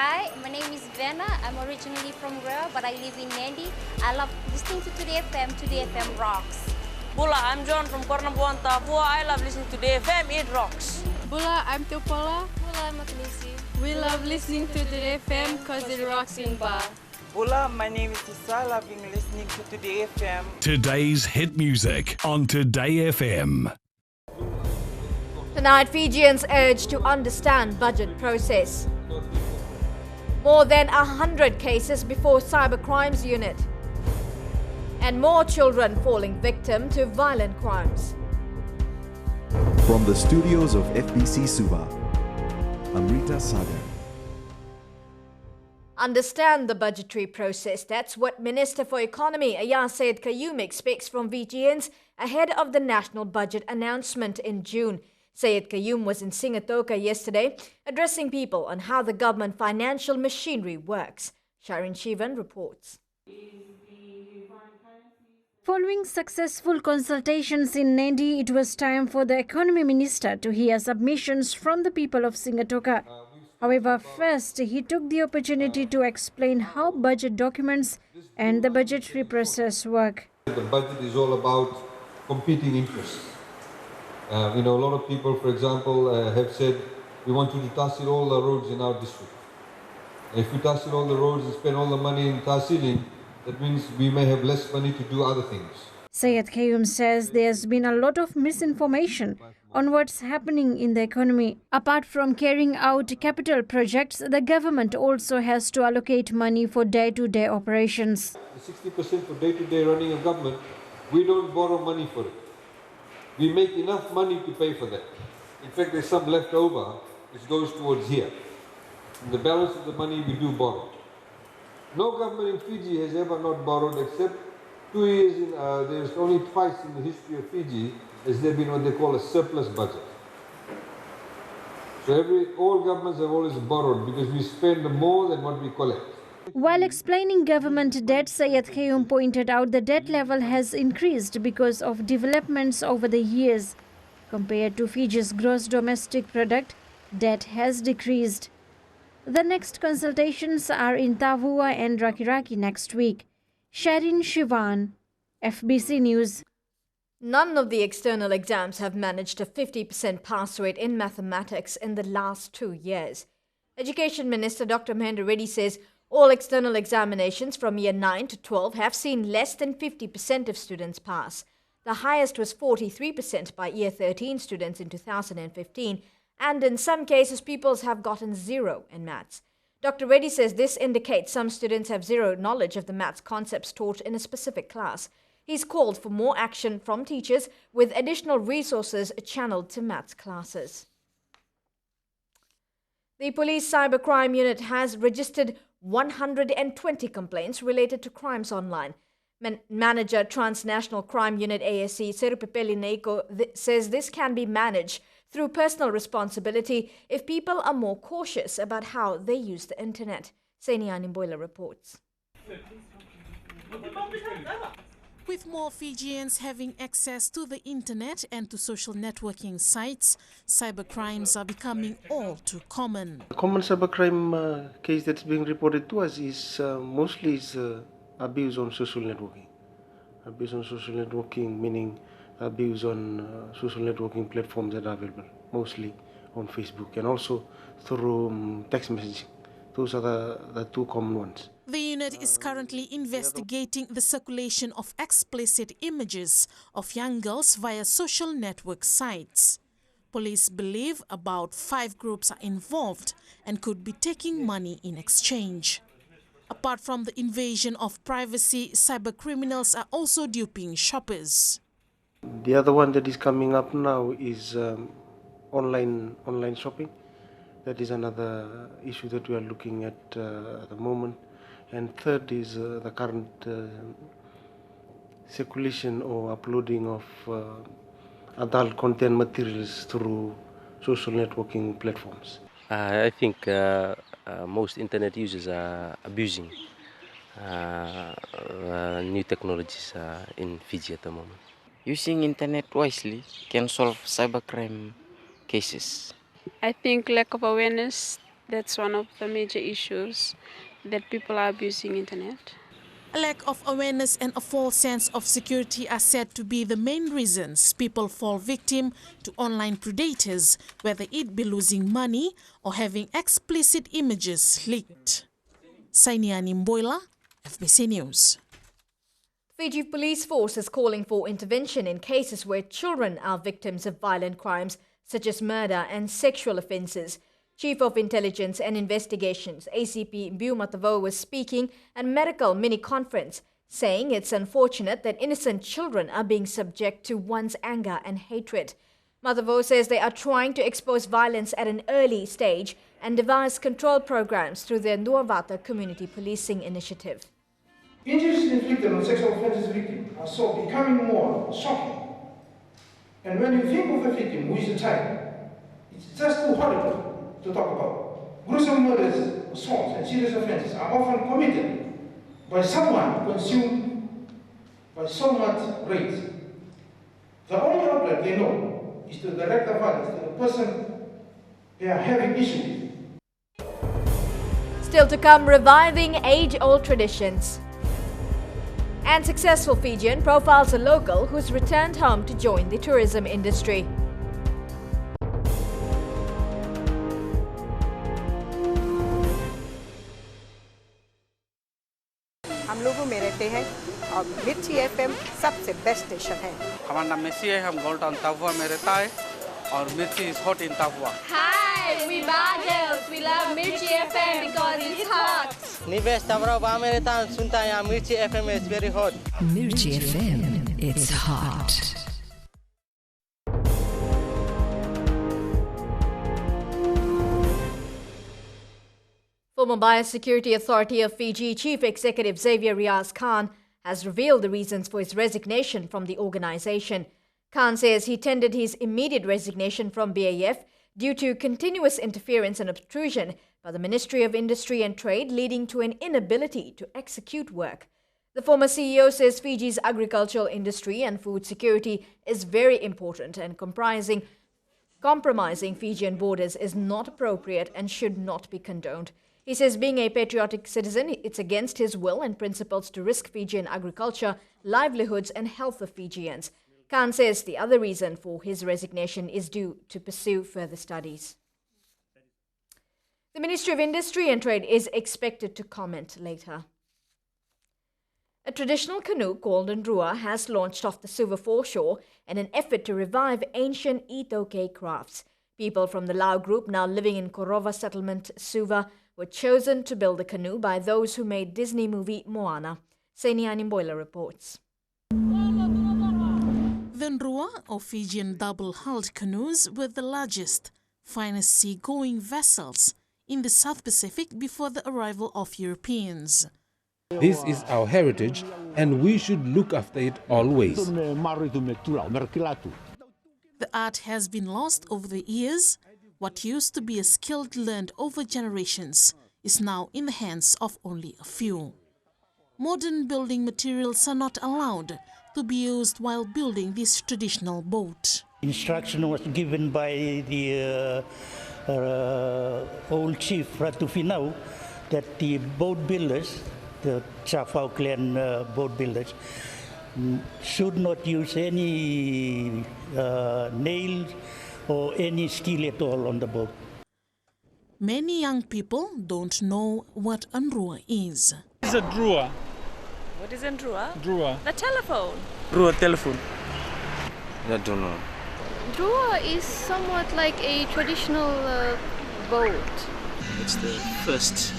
Hi, my name is Vena. I'm originally from REWA, but I live in Nandi. I love listening to Today FM. Today FM rocks. Bula, I'm John from Kornabuan, Tafua. I love listening to Today FM. It rocks. Bula, I'm Topola. Bula, I'm Makanisi. We love listening to Today FM because it rocks in Ba. Bula, my name is Isa. Loving listening to Today FM. Today's hit music on Today FM. Tonight, Fijians urged to understand budget process. More than 100 cases before Cybercrimes Unit. And more children falling victim to violent crimes. From the studios of FBC Suba, Amrita Sagar. Understand the budgetary process. That's what Minister for Economy Ayah Syed Qayyum expects from Fijians ahead of the national budget announcement in June. Syed Qayyum was in LAUTOKA yesterday, addressing people on how the government financial machinery works. Sharon Shivan reports. Following successful consultations in Nandi, it was time for the Economy Minister to hear submissions from the people of LAUTOKA. However, first he took the opportunity to explain how budget documents and the budgetary process work. The budget is all about competing interests. A lot of people, for example, have said, we want you to tahsil all the roads in our district. If we tahsil all the roads and spend all the money in tahsiling, that means we may have less money to do other things. Syed Qayyum says there's been a lot of misinformation on what's happening in the economy. Apart from carrying out capital projects, the government also has to allocate money for day-to-day operations. The 60% for day-to-day running of government, we don't borrow money for it. We make enough money to pay for that. In fact, there's some left over which goes towards here. And the balance of the money we do borrow. No government in Fiji has ever not borrowed except 2 years in, there's only twice in the history of Fiji has there been what they call a surplus budget. So all governments have always borrowed because we spend more than what we collect. While explaining government debt, Syed Qayyum pointed out the debt level has increased because of developments over the years. Compared to Fiji's gross domestic product, debt has decreased. The next consultations are in Tavua and Rakiraki next week. Sharin Shivan, FBC News. None of the external exams have managed a 50% pass rate in mathematics in the last 2 years. Education Minister Dr. Mahendra Reddy says all external examinations from year 9 to 12 have seen less than 50% of students pass. The highest was 43% by year 13 students in 2015, and in some cases pupils have gotten 0 in maths. Dr. Reddy says this indicates some students have zero knowledge of the maths concepts taught in a specific class. He's called for more action from teachers with additional resources channeled to maths classes. The police cybercrime unit has registered 120 complaints related to crimes online. Manager Transnational Crime Unit ASC Serupepeli NEIKO says this can be managed through personal responsibility if people are more cautious about how they use the internet. Seniani Boiler reports. With more Fijians having access to the internet and to social networking sites, cybercrimes are becoming all too common. The common cybercrime case that's being reported to us is mostly abuse on social networking. Abuse on social networking meaning abuse on social networking platforms that are available, mostly on Facebook and also through text messaging. Those are the two common ones. The unit is currently investigating the circulation of explicit images of young girls via social network sites. Police believe about 5 groups are involved and could be taking money in exchange. Apart from the invasion of privacy, cybercriminals are also duping shoppers. The other one that is coming up now is online shopping. That is another issue that we are looking at the moment. And third is the current circulation or uploading of adult content materials through social networking platforms. I think most internet users are abusing new technologies in Fiji at the moment. Using internet wisely can solve cybercrime cases. I think lack of awareness That's one of the major issues, that people are abusing internet. A lack of awareness and a false sense of security are said to be the main reasons people fall victim to online predators, whether it be losing money or having explicit images leaked. Sainiani Mboila, FBC News. Fiji Police Force is calling for intervention in cases where children are victims of violent crimes such as murder and sexual offences. Chief of Intelligence and Investigations, ACP Mbiu Matavo, was speaking at a medical mini-conference, saying it's unfortunate that innocent children are being subject to one's anger and hatred. Matavo says they are trying to expose violence at an early stage and devise control programs through their Nuavata community policing initiative. Injuries inflicted on sexual offences victims are so becoming more shocking. And when you think of the victim who is a child, it's just too horrible to talk about. Gruesome murders, assaults, and serious offences are often committed by someone consumed by so much rage. The only outlet they know is to direct the violence to the person they are having issue with. Still to come, reviving age-old traditions. And successful Fijian profiles a local who's returned home to join the tourism industry. हम लोगों में रहते हैं और मिर्ची FM सबसे best station है। हमारा नाम मेसी है, हम गोल्ड टाउन तापुआ में रहता है और मिर्ची इज हॉट इन तापुआ। Hi, we Bagels. We love Mirchi FM because it's hot. निवेश तावरा में रहता हूँ, सुनता है यहाँ मिर्ची FM is very hot. Mirchi FM, it's hot. Former Biosecurity Authority of Fiji Chief Executive Xavier Riaz Khan has revealed the reasons for his resignation from the organisation. Khan says he tendered his immediate resignation from BAF due to continuous interference and obtrusion by the Ministry of Industry and Trade, leading to an inability to execute work. The former CEO says Fiji's agricultural industry and food security is very important and compromising Fijian borders is not appropriate and should not be condoned. He says being a patriotic citizen, it's against his will and principles to risk Fijian agriculture, livelihoods and health of Fijians. Khan says the other reason for his resignation is due to pursue further studies. The Ministry of Industry and Trade is expected to comment later. A traditional canoe called NEIKO has launched off the Suva foreshore in an effort to revive ancient Itoke crafts. People from the Lau group now living in Korova settlement, Suva, were chosen to build the canoe by those who made Disney movie Moana. Sainiani Mboila reports. The NEIKO, or Fijian double-hulled canoes, were the largest, finest sea-going vessels in the South Pacific before the arrival of Europeans. This is our heritage and we should look after it always. The art has been lost over the years. What used to be a skill learned over generations is now in the hands of only a few. Modern building materials are not allowed to be used while building this traditional boat. Instruction was given by the old chief Ratu Finau that the boat builders, the Chafau clan boat builders, should not use any nails or any steel at all on the boat. Many young people don't know what NEIKO is. It's a drawer. What is a drawer? Drawer. The telephone. Drawer telephone. I don't know. Drawer is somewhat like a traditional boat. It's the first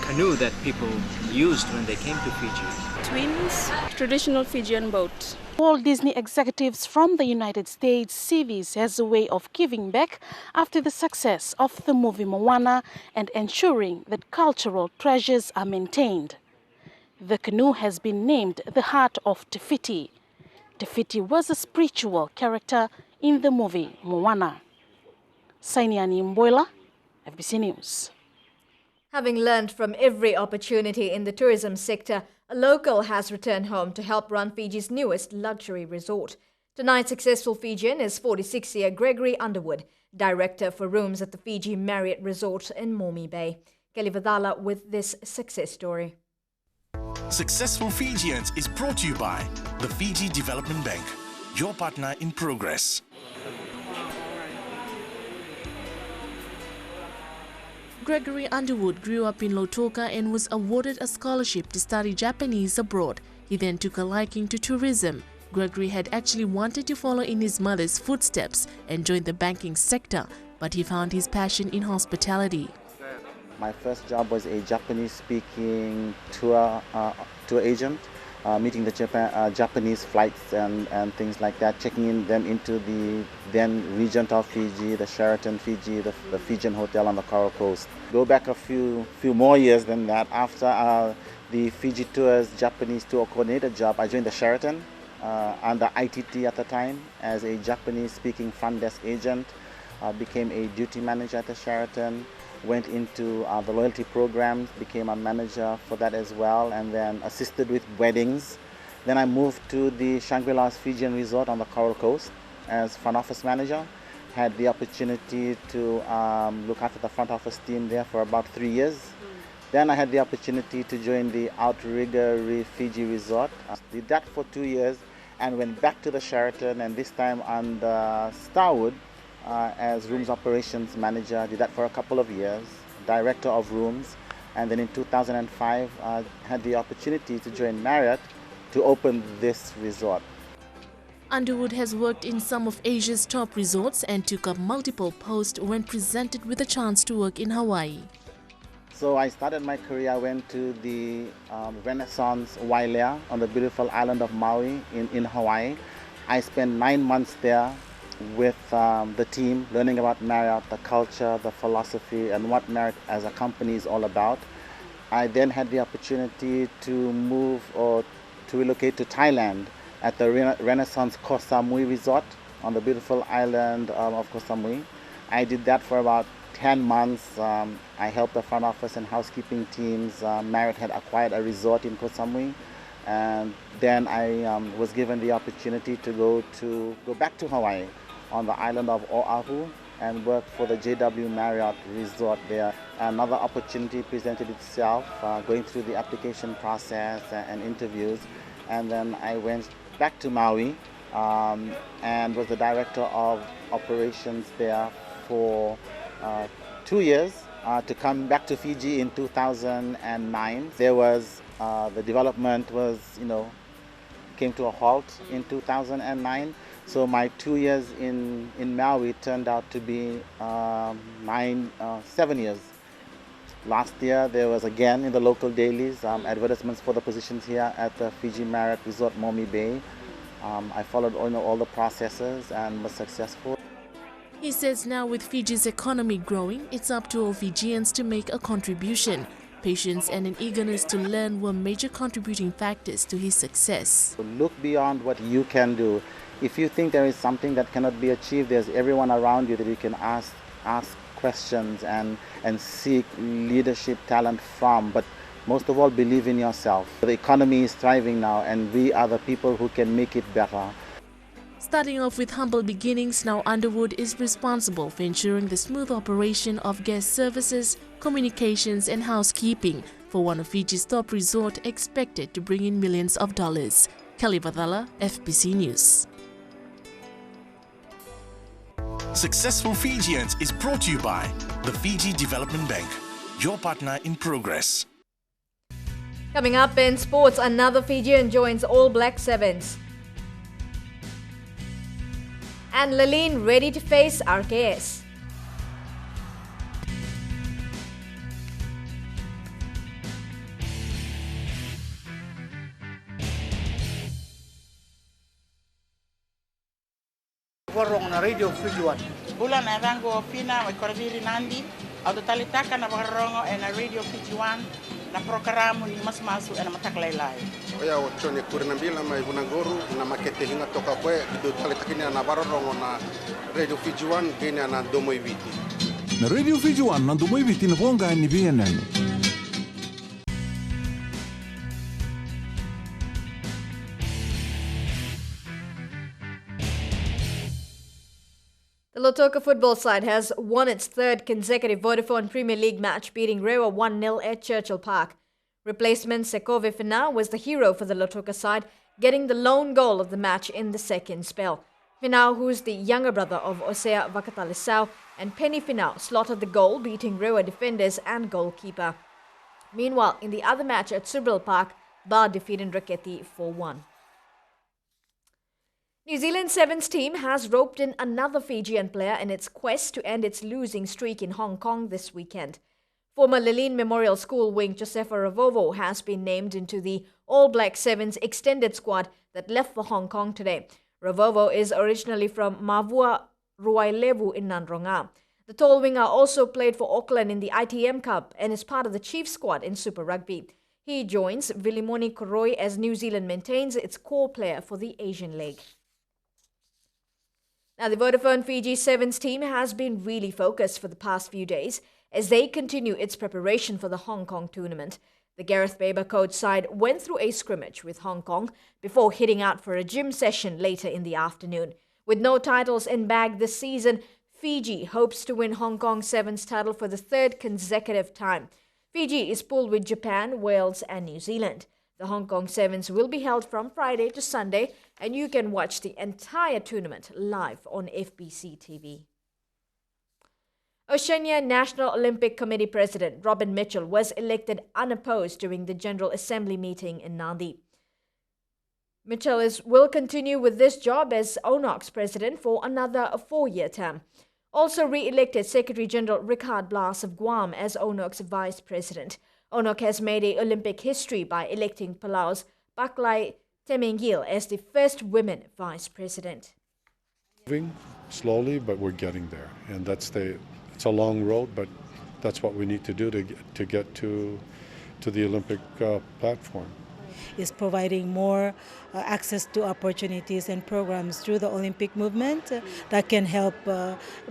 canoe that people used when they came to Fiji. Twins, traditional Fijian boat. Walt Disney executives from the United States see this as a way of giving back after the success of the movie Moana and ensuring that cultural treasures are maintained. The canoe has been named the Heart of Te Fiti. Te Fiti was a spiritual character in the movie Moana. Sainiani Mboila, FBC News. Having learned from every opportunity in the tourism sector, a local has returned home to help run Fiji's newest luxury resort. Tonight's successful Fijian is 46-year Gregory Underwood. director for rooms at the Fiji Marriott Resort in Momi Bay. Kelly Vadala with this success story. Successful Fijians is brought to you by the Fiji Development Bank, your partner in progress. Gregory Underwood grew up in LAUTOKA and was awarded a scholarship to study Japanese abroad. He then took a liking to tourism. Gregory had actually wanted to follow in his mother's footsteps and join the banking sector, but he found his passion in hospitality. My first job was a Japanese-speaking tour agent, meeting the Japanese flights and things like that, checking them into the then Regent of Fiji, the Sheraton Fiji, the Fijian Hotel on the Coral Coast. Go back a few more years than that. After the Fiji Tours Japanese tour coordinator job, I joined the Sheraton under ITT at the time as a Japanese-speaking front desk agent. Became a duty manager at the Sheraton. Went into the loyalty programs, became a manager for that as well, and then assisted with weddings. Then I moved to the Shangri-La's Fijian Resort on the Coral Coast as front office manager. Had the opportunity to look after the front office team there for about 3 years. Then I had the opportunity to join the RUGBY Fiji Resort. Did that for 2 years and went back to the Sheraton, and this time under Starwood, as rooms operations manager. Did that for a couple of years, director of rooms, and then in 2005 had the opportunity to join Marriott to open this resort. Underwood has worked in some of Asia's top resorts and took up multiple posts when presented with a chance to work in Hawaii. So I started my career, I went to the Renaissance Wailea on the beautiful island of Maui in Hawaii. I spent 9 months there with the team, learning about Marriott, the culture, the philosophy, and what Marriott as a company is all about. I then had the opportunity to move or to relocate to Thailand at the Renaissance Koh Samui Resort on the beautiful island of Koh Samui. I did that for about 10 months. I helped the front office and housekeeping teams. Marriott had acquired a resort in Koh Samui. And then I was given the opportunity to go back to Hawaii on the island of Oahu and work for the JW Marriott Resort there. Another opportunity presented itself, going through the application process and interviews. And then I went back to Maui and was the director of operations there for 2 years to come back to Fiji in 2009. There was the development came to a halt in 2009. So my 2 years in Maui turned out to be 7 years. Last year there was again in the local dailies advertisements for the positions here at the Fiji Marriott Resort Momi Bay. I followed all the processes and was successful. He says now with Fiji's economy growing, it's up to all Fijians to make a contribution. Patience and an eagerness to learn were major contributing factors to his success. Look beyond what you can do. If you think there is something that cannot be achieved, there's everyone around you that you can ask questions and seek leadership talent from. But most of all, believe in yourself. The economy is thriving now, and we are the people who can make it better. Starting off with humble beginnings, now Underwood is responsible for ensuring the smooth operation of guest services, communications and housekeeping for one of Fiji's top resorts expected to bring in millions of dollars. Kelly Vadala, FBC News. Successful Fijians is brought to you by the Fiji Development Bank, your partner in progress. Coming up in sports, another Fijian joins All Black Sevens. And LELEAN ready to face RKS. Warong na radio FIJIAN. Bulan Arango Pina, may Corviri Nandi, autotalitaka na Warongo and a radio FIJIAN, na programo ni mas masu na mataklaylay. Oya ochone kurinambila mai bunangoru na makete hinga toka kwe video talitakini na Warongo na radio FIJIAN gene na domoi viti. Na radio FIJIAN na domoi viti na bonga ni bienani. The LAUTOKA football side has won its third consecutive Vodafone Premier League match, beating REWA 1-0 at Churchill Park. Replacement Sekove Fina was the hero for the LAUTOKA side, getting the lone goal of the match in the second spell. Finau, who's the younger brother of Osea Vakatalisau, and Penny Finau slotted the goal, beating REWA defenders and goalkeeper. Meanwhile, in the other match at Churchill Park, Bar defeated Raketi 4-1. New Zealand Sevens team has roped in another Fijian player in its quest to end its losing streak in Hong Kong this weekend. Former LELEAN Memorial School wing Josefa Ravovo has been named into the All Black Sevens extended squad that left for Hong Kong today. Ravovo is originally from Mavua Ruailevu in Nandronga. The tall winger also played for Auckland in the ITM Cup and is part of the Chiefs squad in Super Rugby. He joins Vilimoni Koroi as New Zealand maintains its core player for the Asian leg. Now, the Vodafone Fiji Sevens team has been really focused for the past few days as they continue its preparation for the Hong Kong tournament. The Gareth Baber coach side went through a scrimmage with Hong Kong before heading out for a gym session later in the afternoon. With no titles in bag this season, Fiji hopes to win Hong Kong Sevens title for the third consecutive time. Fiji is pooled with Japan, Wales and New Zealand. The Hong Kong Sevens will be held from Friday to Sunday, and you can watch the entire tournament live on FBC TV. Oceania National Olympic Committee President Robin Mitchell was elected unopposed during the General Assembly meeting in Nadi. Mitchell will continue with this job as ONOC's president for another 4-year term. Also re-elected Secretary General Ricard Blas of Guam as ONOC's vice president. ONOC has made a Olympic history by electing Palau's Baklai Temengil as the first women vice president. Moving slowly, but we're getting there, and it's a long road, but that's what we need to do to get to the Olympic platform. Is providing more access to opportunities and programs through the Olympic movement that can help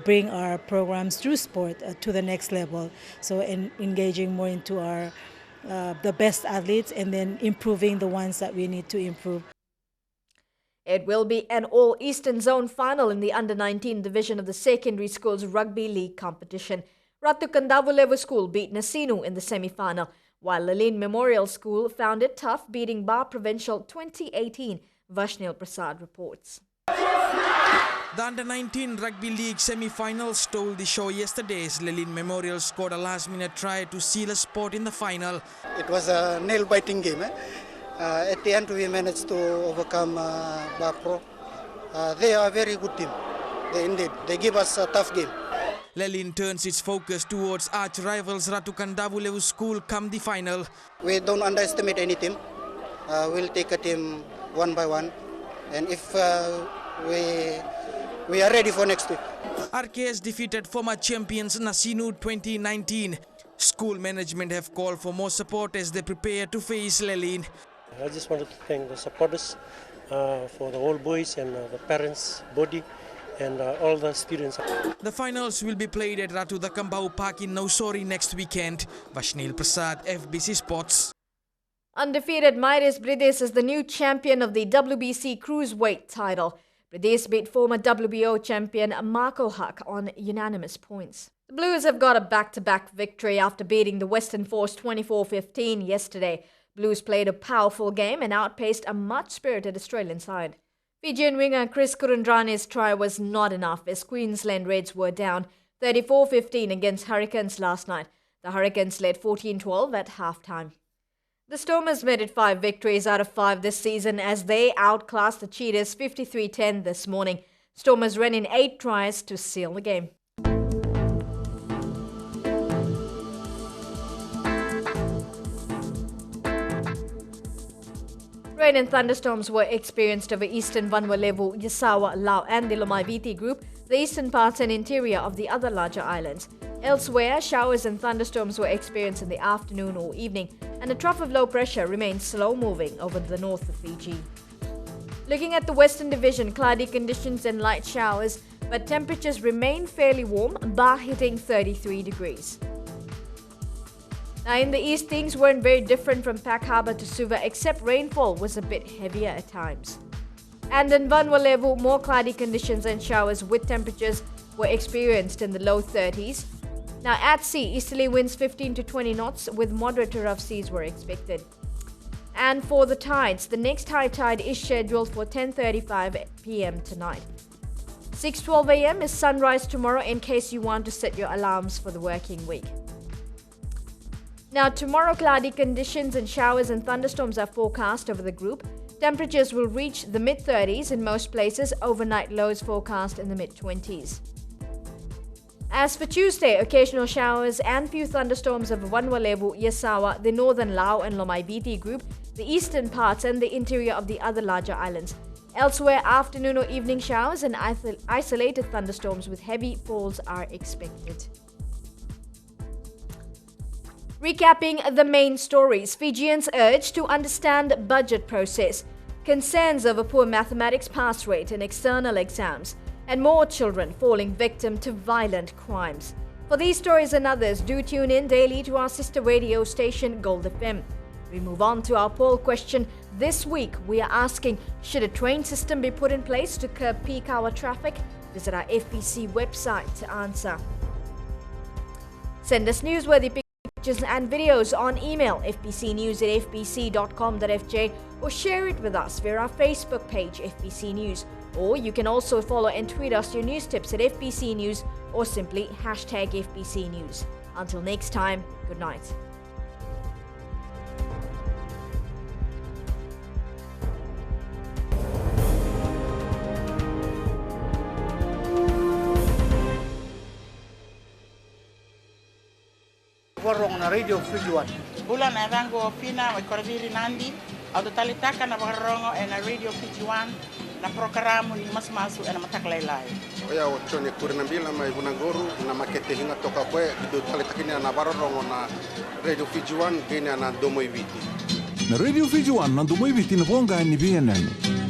bring our programs through sport to the next level. So engaging more into our the best athletes and then improving the ones that we need to improve. It will be an all-Eastern Zone final in the Under-19 division of the secondary school's rugby league competition. Ratu Kandavulevu School beat Nasinu in the semi-final, while LELEAN Memorial School found it tough, beating Bar Provincial 2018, Vashnil Prasad reports. The Under-19 Rugby League semi-final stole the show yesterday as LELEAN Memorial scored a last-minute try to seal a spot in the final. It was a nail-biting game. At the end, we managed to overcome Bar Pro. They are a very good team. They give us a tough game. LELEAN turns its focus towards arch-rivals Ratu Kandavulevu School come the final. We don't underestimate any team. We'll take a team one by one. And if we are ready for next week. RKS defeated former champions Nasinu 2019. School management have called for more support as they prepare to face LELEAN. I just wanted to thank the supporters for the whole boys and the parents, body, and all the students. The finals will be played at Ratu the Kambau Park in Nausori next weekend. Vashnil Prasad, FBC Sports. Undefeated Mairis Brides is the new champion of the WBC Cruiserweight title. Brides beat former WBO champion Marco Huck on unanimous points. The Blues have got a back-to-back victory after beating the Western Force 24-15 yesterday. Blues played a powerful game and outpaced a much-spirited Australian side. Fijian winger Chris Kurandrani's try was not enough as Queensland Reds were down 34-15 against Hurricanes last night. The Hurricanes led 14-12 at halftime. The Stormers made it 5 victories out of 5 this season as they outclassed the Cheetahs 53-10 this morning. Stormers ran in 8 tries to seal the game. Rain and thunderstorms were experienced over eastern Vanuatu, Yasawa, Lau and the Lomaiviti group, the eastern parts and interior of the other larger islands. Elsewhere, showers and thunderstorms were experienced in the afternoon or evening, and a trough of low pressure remains slow-moving over the north of Fiji. Looking at the Western Division, cloudy conditions and light showers, but temperatures remain fairly warm, bar hitting 33 degrees. Now in the east, things weren't very different from Pack Harbour to Suva, except rainfall was a bit heavier at times. And in Vanuatu, more cloudy conditions and showers with temperatures were experienced in the low 30s. Now at sea, easterly winds 15 to 20 knots with moderate to rough seas were expected. And for the tides, the next high tide is scheduled for 10:35 p.m. tonight. 6:12 a.m. is sunrise tomorrow in case you want to set your alarms for the working week. Now tomorrow, cloudy conditions and showers and thunderstorms are forecast over the group. Temperatures will reach the mid-30s in most places, overnight lows forecast in the mid-20s. As for Tuesday, occasional showers and few thunderstorms over Vanwalebu, Yasawa, the northern Lao and Lomaiviti group, the eastern parts and the interior of the other larger islands. Elsewhere, afternoon or evening showers and isolated thunderstorms with heavy falls are expected. Recapping the main stories, Fijians urged to understand budget process, concerns over poor mathematics pass rate in external exams, and more children falling victim to violent crimes. For these stories and others, do tune in daily to our sister radio station Gold FM. We move on to our poll question. This week, we are asking, should a train system be put in place to curb peak hour traffic? Visit our FBC website to answer. Send us newsworthy pictures and videos on email fbcnews@fbc.com.fj or share it with us via our Facebook page FBC News. Or you can also follow and tweet us your news tips at FBC News or simply #FBC News. Until next time, good night. Warong na radio FIJIAN. Bulan na rango pina may korabiri nandi. Auto talitaka na bakarongo na radio FIJIAN na programo ni mas masu na mataklaylay. Oya ochone kurinambila mai Vunagoro na makete hinga toka kwe kido talitakini na bakarongo na radio FIJIAN gene na domoiviti. Na radio FIJIAN na domoiviti na bonga ni BNN.